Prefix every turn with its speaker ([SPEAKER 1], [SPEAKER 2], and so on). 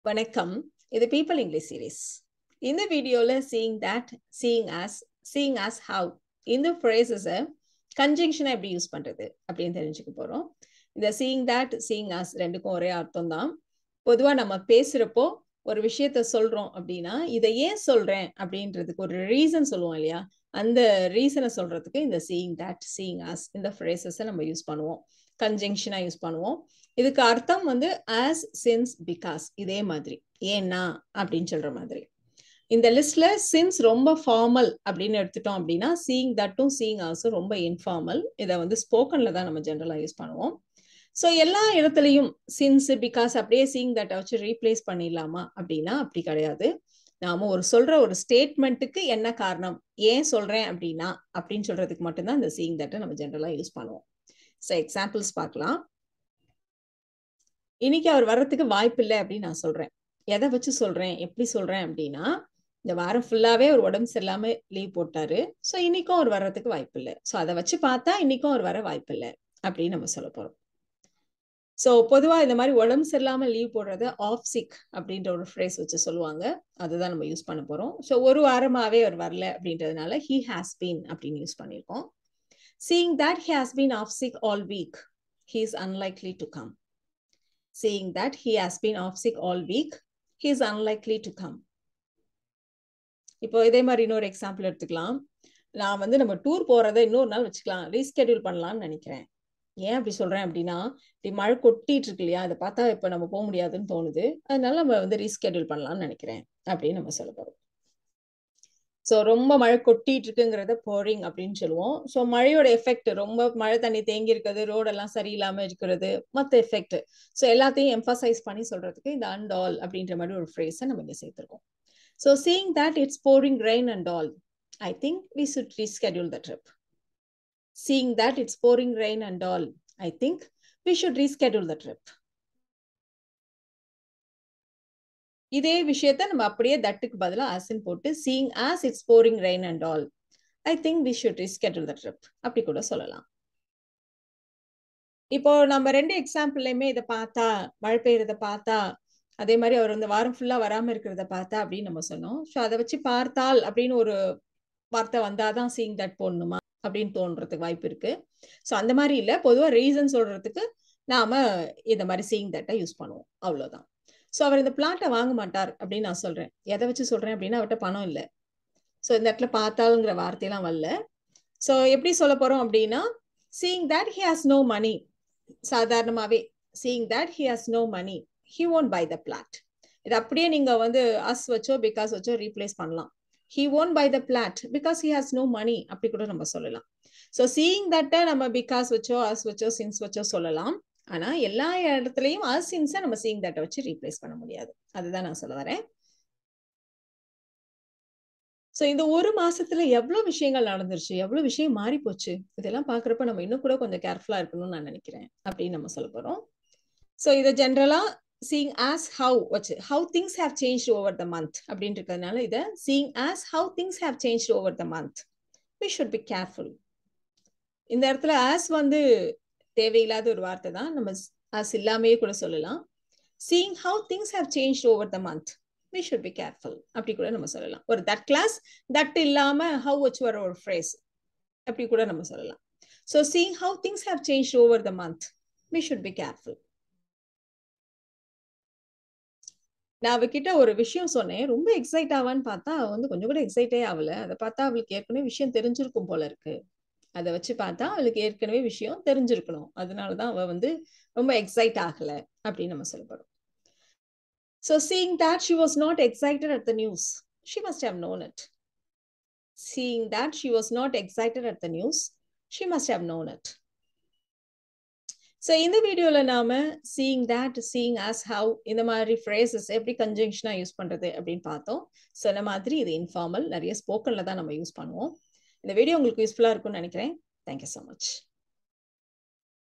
[SPEAKER 1] வணக்கம். இது People English series. இந்த வீடியோல seeing that, seeing as how இந்த phrases conjunction எப்படி யூஸ் பண்றது அப்படின்னு தெரிஞ்சுக்க போறோம். இந்த seeing that, seeing as ரெண்டுக்கும் ஒரே அர்த்தம் தான். பொதுவா நம்ம பேசுறப்போ ஒரு விஷயத்த சொல்றோம் அப்படின்னா இதை ஏன் சொல்றேன் அப்படின்றதுக்கு ஒரு ரீசன் சொல்லுவோம் இல்லையா? அந்த ரீசனை சொல்றதுக்கு இந்த seeing that, seeing as இந்த phrases நம்ம யூஸ் பண்ணுவோம். கன்ஜங்ஷனா யூஸ் பண்ணுவோம். இதுக்கு அர்த்தம் வந்து as, since, because இதே மாதிரி ஏன்னா அப்படின்னு சொல்ற மாதிரி. இந்த லிஸ்ட்ல since ரொம்ப ஃபார்மல் அப்படின்னு எடுத்துட்டோம் அப்படின்னா seeing thatும் seeing also ரொம்ப இன்ஃபார்மல். இதை வந்து ஸ்போக்கன்ல தான் நம்ம ஜென்ரலா யூஸ் பண்ணுவோம். ஸோ எல்லா இடத்துலையும் since, because அப்படியே seeing that வச்சு ரீப்ளேஸ் பண்ணிடலாமா அப்படின்னா அப்படி கிடையாது. நாம சொல்ற ஒரு ஸ்டேட்மெண்ட்டுக்கு என்ன காரணம், ஏன் சொல்றேன் அப்படின்னா அப்படின்னு சொல்றதுக்கு மட்டும்தான் இந்த seeing that நம்ம ஜென்ரலா யூஸ் பண்ணுவோம். ஸோ எக்ஸாம்பிள்ஸ் பார்க்கலாம். இன்னைக்கு அவர் வர்றதுக்கு வாய்ப்பு இல்லை அப்படின்னு நான் சொல்றேன். எதை வச்சு சொல்றேன், எப்படி சொல்றேன் அப்படின்னா இந்த வாரம் ஃபுல்லாவே அவர் உடம்பு சரியில்லாம லீவ் போட்டாரு. ஸோ இன்னைக்கும் அவர் வர்றதுக்கு வாய்ப்பு இல்லை. ஸோ அதை வச்சு பார்த்தா இன்னைக்கும் அவர் வர வாய்ப்பு இல்லை அப்படின்னு நம்ம சொல்ல போறோம். ஸோ பொதுவா இந்த மாதிரி உடம்பு சரியில்லாம லீவ் போடுறத ஆஃப் சிக் அப்படின்ற ஒரு ஃப்ரேஸ் வச்சு சொல்லுவாங்க. அதுதான் நம்ம யூஸ் பண்ண போறோம். ஸோ ஒரு வாரமாவே அவர் வரல அப்படின்றதுனால he has been அப்படின்னு யூஸ் பண்ணியிருக்கோம். Seeing that he has been off sick all week, he is unlikely to come. Seeing that he has been off sick all week, he is unlikely to come. இப்போ இதே மாதிரி இன்னொரு example எடுத்துக்கலாம். நான் வந்து நம்ம டூர் போறதை இன்னொரு நாள் வச்சுக்கலாம், ரீஸ்கெடியூல் பண்ணலாம்னு நினைக்கிறேன். ஏன் அப்படி சொல்றேன் அப்படின்னா இப்படி மழை கொட்டிட்டு இருக்கு இல்லையா, அதை பார்த்தா இப்ப நம்ம போக முடியாதுன்னு தோணுது, அதனால நம்ம வந்து ரீஸ்கெடியூல் பண்ணலாம்னு நினைக்கிறேன் அப்படின்னு நம்ம சொல்ல போறோம். ஸோ ரொம்ப மழை கொட்டிட்டு இருக்குங்கிறத போரிங் அப்படின்னு சொல்லுவோம். ஸோ மழையோட எஃபெக்ட், ரொம்ப மழை தண்ணி தேங்கி இருக்கிறது, ரோடெல்லாம் சரியில்லாம இருக்கிறது, மற்ற எஃபெக்ட், ஸோ எல்லாத்தையும் எம்பசைஸ் பண்ணி சொல்றதுக்கு இந்த அண்ட் ஆல் அப்படின்ற மாதிரி ஒரு ஃப்ரேஸை நம்ம இங்க சேர்த்திருக்கோம். So seeing that it's pouring rain and all, I think we should reschedule the trip. Seeing that it's pouring rain and all, I think we should reschedule the trip. இதே விஷயத்த நம்ம அப்படியே தட்டுக்கு பதிலா ஆஸ்ன்னு போட்டு seeing as it's pouring rain and all, I think we should reschedule the trip அப்படி கூட சொல்லலாம். இப்போ நம்ம ரெண்டு எக்ஸாம்பிள்லயுமே இதை பார்த்தா, மழை பெய்யறத பார்த்தா, அதே மாதிரி அவர் இந்த வாரம் ஃபுல்லா வராம இருக்கிறத பார்த்தா அப்படின்னு நம்ம சொன்னோம். ஸோ அதை வச்சு பார்த்தால் அப்படின்னு ஒரு வார்த்தை வந்தாதான் seeing that போடணுமா அப்படின்னு தோன்றதுக்கு வாய்ப்பு இருக்கு. ஸோ அந்த மாதிரி இல்லை, பொதுவாக ரீசன் சொல்றதுக்கு நாம இந்த மாதிரி seeing that யூஸ் பண்ணுவோம், அவ்வளவுதான். ஸோ அவர் இந்த பிளாட்டை வாங்க மாட்டார் அப்படின்னு நான் சொல்றேன். எதை வச்சு சொல்றேன் அப்படின்னா அவர்கிட்ட பணம் இல்லை. ஸோ இந்த இடத்துல பார்த்தாலுங்கிற வார்த்தையெல்லாம் வரல. ஸோ எப்படி சொல்ல போறோம் அப்படின்னா seeing that he has no money, சாதாரணமாவே seeing that he has no money, he won't buy the plot. இது அப்படியே நீங்க வந்து us வச்சோ because வச்சோ ரீப்ளேஸ் பண்ணலாம். he won't buy the plot because he has no money அப்படி கூட நம்ம சொல்லலாம். ஸோ seeing that நம்ம because வச்சோ us வச்சோ since வச்சோ சொல்லலாம். ஆனா எல்லா இடத்துலயும் us since நம்ம seeing that வச்சு ரீப்ளேஸ் பண்ண முடியாது. அதுதான் நான் சொல்ல வரேன். ஸோ இந்த ஒரு மாசத்துல எவ்வளவு விஷயங்கள் நடந்துருச்சு, எவ்வளவு விஷயம் மாறி போச்சு, இதெல்லாம் பாக்குறப்ப நம்ம இன்னும் கூட கொஞ்சம் கேர்ஃபுல்லா இருக்கணும்னு நான் நினைக்கிறேன் அப்படின்னு நம்ம சொல்ல போறோம். ஸோ இதை ஜென்ரலா seeing as how வச்சு how things have changed over the month அப்படின்னு இருக்கிறதுனால இதை seeing as how things have changed over the month, we should be careful. இந்த இடத்துல as வந்து தேவையில்லாத ஒரு வார்த்தை தான், நம்ம as இல்லாமையே கூட சொல்லலாம். seeing how things have changed over the month, we should be careful அப்படி கூட நம்ம சொல்லலாம். ஒரு that class, that இல்லாம how வச்சு வர ஒரு phrase அப்படி கூட நம்ம சொல்லலாம். So seeing how things have changed over the month, we should be careful. நான் அவகிட்ட ஒரு விஷயம் சொன்னேன், ரொம்ப எக்ஸைட் ஆவான்னு பார்த்தா வந்து கொஞ்சம் கூட எக்ஸைட்டே ஆகல. அதை பார்த்தா அவளுக்கு ஏற்கனவே விஷயம் தெரிஞ்சிருக்கும் போல இருக்கு. அதை வச்சு பார்த்தா அவளுக்கு ஏற்கனவே விஷயம் தெரிஞ்சிருக்கணும், அதனாலதான் அவ வந்து ரொம்ப எக்ஸைட் ஆகல அப்படின்னு நம்ம சொல்லப்படும். So seeing that she was not excited at the news, she must have known it. Seeing that she was not excited at the news, she must have known it. So இந்த வீடியோல நாம seeing that, seeing as how இந்த மாதிரி phrases எப்படி கன்ஜங்ஷனா use பண்றது அப்படின்னு பார்த்தோம். சொன்ன மாதிரி இது இன்ஃபார்மல், நிறைய ஸ்போக்கன்ல தான் நம்ம யூஸ் பண்ணுவோம். இந்த வீடியோ உங்களுக்கு யூஸ்ஃபுல்லா இருக்கும்னு நினைக்கிறேன். Thank you so much.